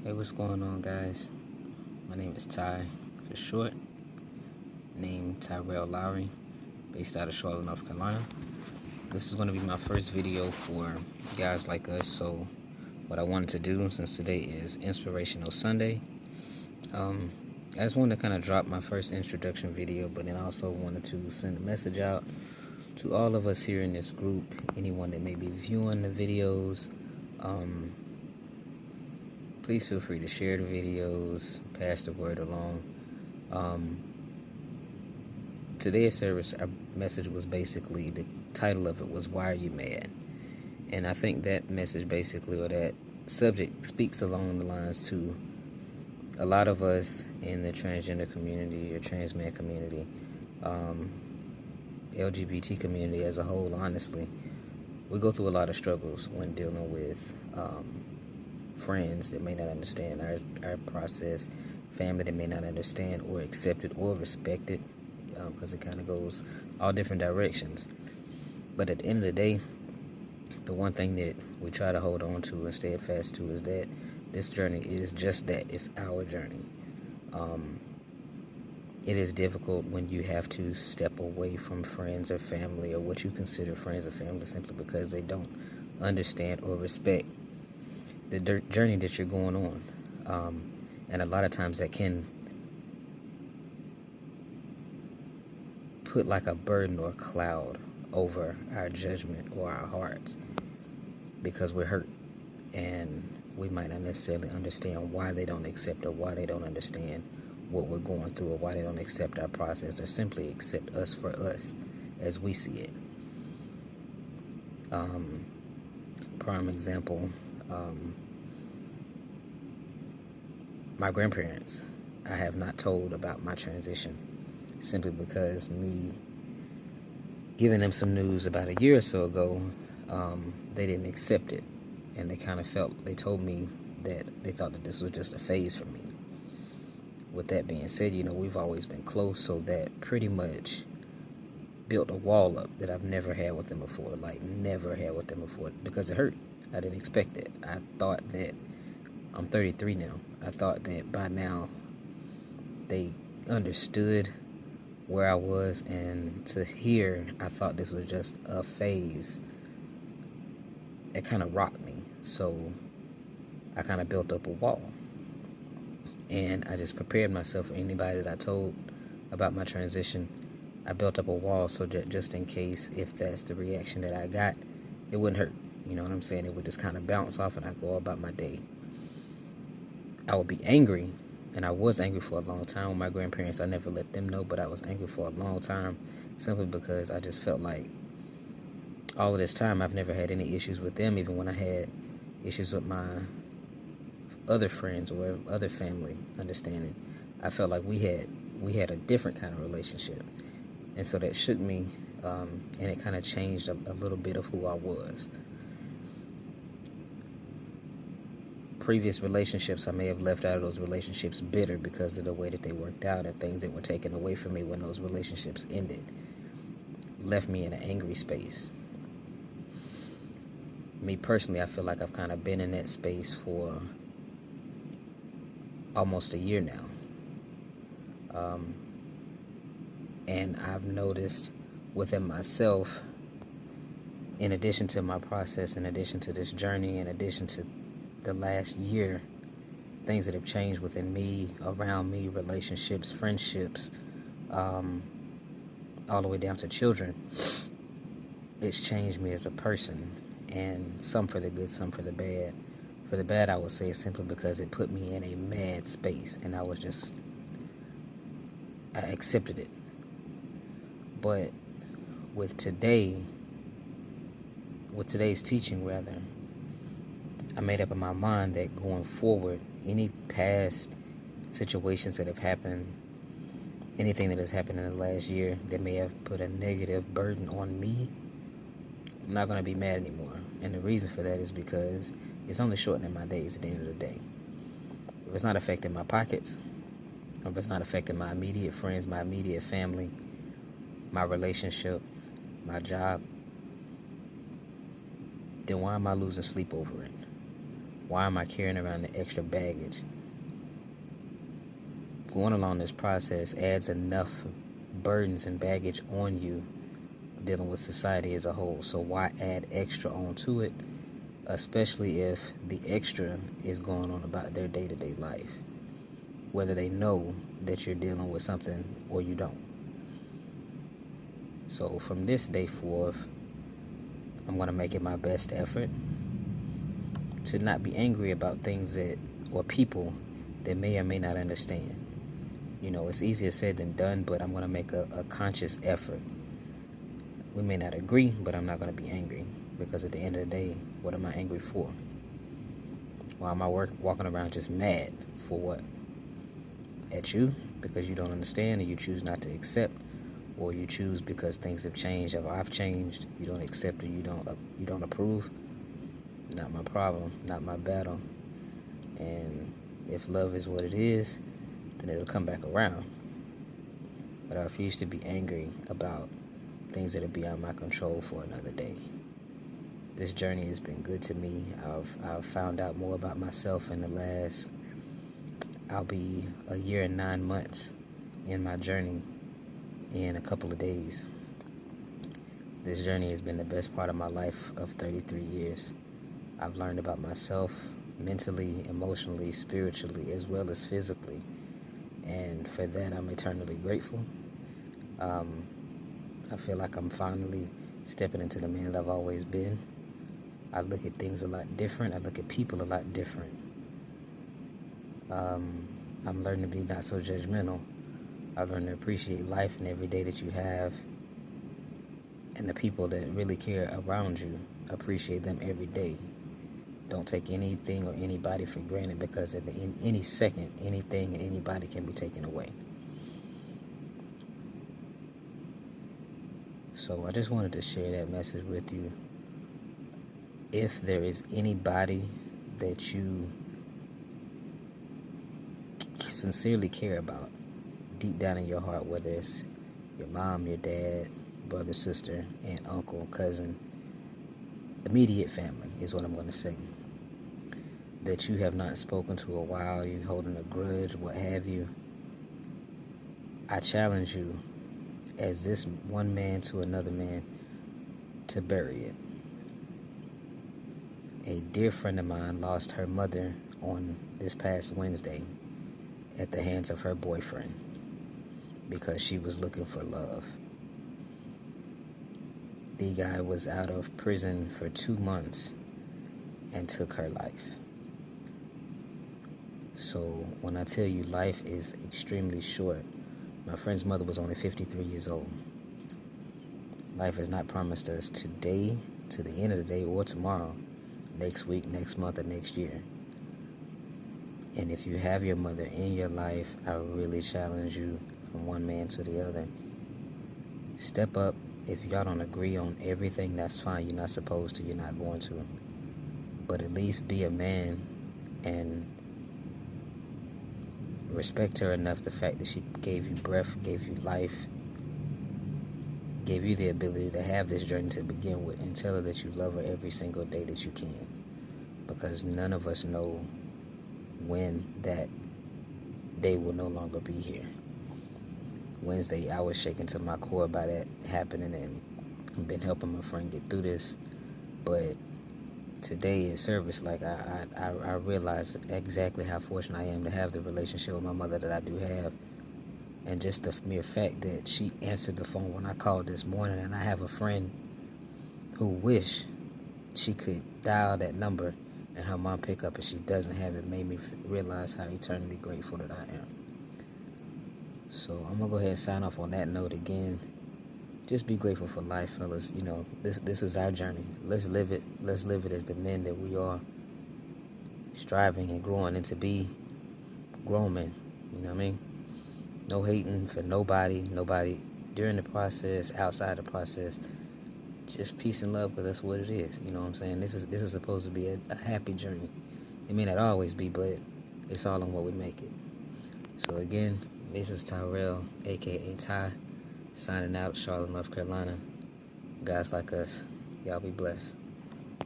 Hey, what's going on, guys? My name is Ty, for short. Name Tyrell Lowry, based out of Charlotte, North Carolina. This is going to be my first video for guys like us. So, what I wanted to do, since today is Inspirational Sunday, I just wanted to kind of drop my first introduction video, but then I also wanted to send a message out to all of us here in this group, anyone that may be viewing the videos. Please feel free to share the videos, pass the word along. Today's service, our message was basically, the title of it was, Why Are You Mad? And I think that message basically, or that subject, speaks along the lines to a lot of us in the transgender community or trans man community, LGBT community as a whole. Honestly, we go through a lot of struggles when dealing with friends that may not understand our process, family that may not understand or accept it or respect it, because it kind of goes all different directions. But at the end of the day, the one thing that we try to hold on to and stay fast to is that this journey is just that. It's our journey. It is difficult when you have to step away from friends or family, or what you consider friends or family, simply because they don't understand or respect the journey that you're going on. And a lot of times that can put like a burden or a cloud over our judgment or our hearts, because we're hurt and we might not necessarily understand why they don't accept, or why they don't understand what we're going through, or why they don't accept our process, or simply accept us for us as we see it. Prime example, my grandparents, I have not told about my transition, simply because me giving them some news about a year or so ago, they didn't accept it, and they kind of they told me that they thought that this was just a phase for me. With that being said, we've always been close, so that pretty much built a wall up that I've never had with them before, because it hurt. I didn't expect it. I thought that, I'm 33 now, I thought that by now they understood where I was, and to hear I thought this was just a phase, it kind of rocked me. So I kind of built up a wall, and I just prepared myself for anybody that I told about my transition. I built up a wall so that just in case, if that's the reaction that I got, it wouldn't hurt. You know what I'm saying? It would just kind of bounce off, and I go about my day. I would be angry, and I was angry for a long time with my grandparents. I never let them know, but I was angry for a long time, simply because I just felt like all of this time I've never had any issues with them, even when I had issues with my other friends or other family understanding. I felt like we had a different kind of relationship, and so that shook me, and it kind of changed a little bit of who I was. Previous relationships, I may have left out of those relationships bitter because of the way that they worked out, and things that were taken away from me when those relationships ended left me in an angry space. Me personally, I feel like I've kind of been in that space for almost a year now. And I've noticed within myself, in addition to my process, in addition to this journey, in addition to the last year, things that have changed within me, around me, relationships, friendships, all the way down to children. It's changed me as a person, and some for the good, some for the bad. For the bad, I would say, simply because it put me in a mad space, and I accepted it. But with today's teaching, rather, I made up in my mind that going forward, any past situations that have happened, anything that has happened in the last year that may have put a negative burden on me, I'm not going to be mad anymore. And the reason for that is because it's only shortening my days at the end of the day. If it's not affecting my pockets, if it's not affecting my immediate friends, my immediate family, my relationship, my job, then why am I losing sleep over it? Why am I carrying around the extra baggage? Going along this process adds enough burdens and baggage on you dealing with society as a whole. So why add extra onto it, especially if the extra is going on about their day-to-day life, whether they know that you're dealing with something or you don't. So from this day forth, I'm going to make it my best effort to not be angry about things that, or people that may or may not understand. You know, it's easier said than done, but I'm going to make a conscious effort. We may not agree, but I'm not going to be angry, because at the end of the day, what am I angry for? Why am I walking around just mad? For what? At you, because you don't understand and you choose not to accept, or you choose because things have changed, or I've changed, you don't accept, or you don't approve. Not my problem, not my battle. And if love is what it is, then it'll come back around. But I refuse to be angry about things that are beyond my control for another day. This journey has been good to me. I've found out more about myself in the last, I'll be a year and 9 months in my journey in a couple of days. This journey has been the best part of my life of 33 years. I've learned about myself mentally, emotionally, spiritually, as well as physically. And for that, I'm eternally grateful. I feel like I'm finally stepping into the man that I've always been. I look at things a lot different. I look at people a lot different. I'm learning to be not so judgmental. I've learned to appreciate life and every day that you have. And the people that really care around you, appreciate them every day. Don't take anything or anybody for granted, because in any second, anything and anybody can be taken away. So I just wanted to share that message with you. If there is anybody that you sincerely care about, deep down in your heart, whether it's your mom, your dad, brother, sister, aunt, uncle, cousin, immediate family is what I'm going to say, that you have not spoken to a while, you're holding a grudge, what have you, I challenge you, as this one man to another man, to bury it. A dear friend of mine lost her mother on this past Wednesday at the hands of her boyfriend because she was looking for love. The guy was out of prison for 2 months and took her life. So when I tell you life is extremely short, my friend's mother was only 53 years old. Life has not promised us today, to the end of the day, or tomorrow, next week, next month, or next year. And if you have your mother in your life, I really challenge you, from one man to the other, step up. If y'all don't agree on everything, that's fine. You're not supposed to. You're not going to. But at least be a man and respect her enough, the fact that she gave you breath, gave you life, gave you the ability to have this journey to begin with, and tell her that you love her every single day that you can. Because none of us know when that day will no longer be here. Wednesday, I was shaken to my core by that happening, and I've been helping my friend get through this. But today at service, like I realized exactly how fortunate I am to have the relationship with my mother that I do have. And just the mere fact that she answered the phone when I called this morning, and I have a friend who wish she could dial that number and her mom pick up, and she doesn't have it, made me realize how eternally grateful that I am. So I'm going to go ahead and sign off on that note again. Just be grateful for life, fellas. You know, this is our journey. Let's live it. Let's live it as the men that we are, striving and growing into be grown men. You know what I mean? No hating for nobody during the process, outside the process. Just peace and love, because that's what it is. You know what I'm saying? This is supposed to be a happy journey. It may not always be, but it's all on what we make it. So again, this is Tyrell, a.k.a. Ty, signing out, Charlotte, North Carolina. Guys like us, y'all be blessed.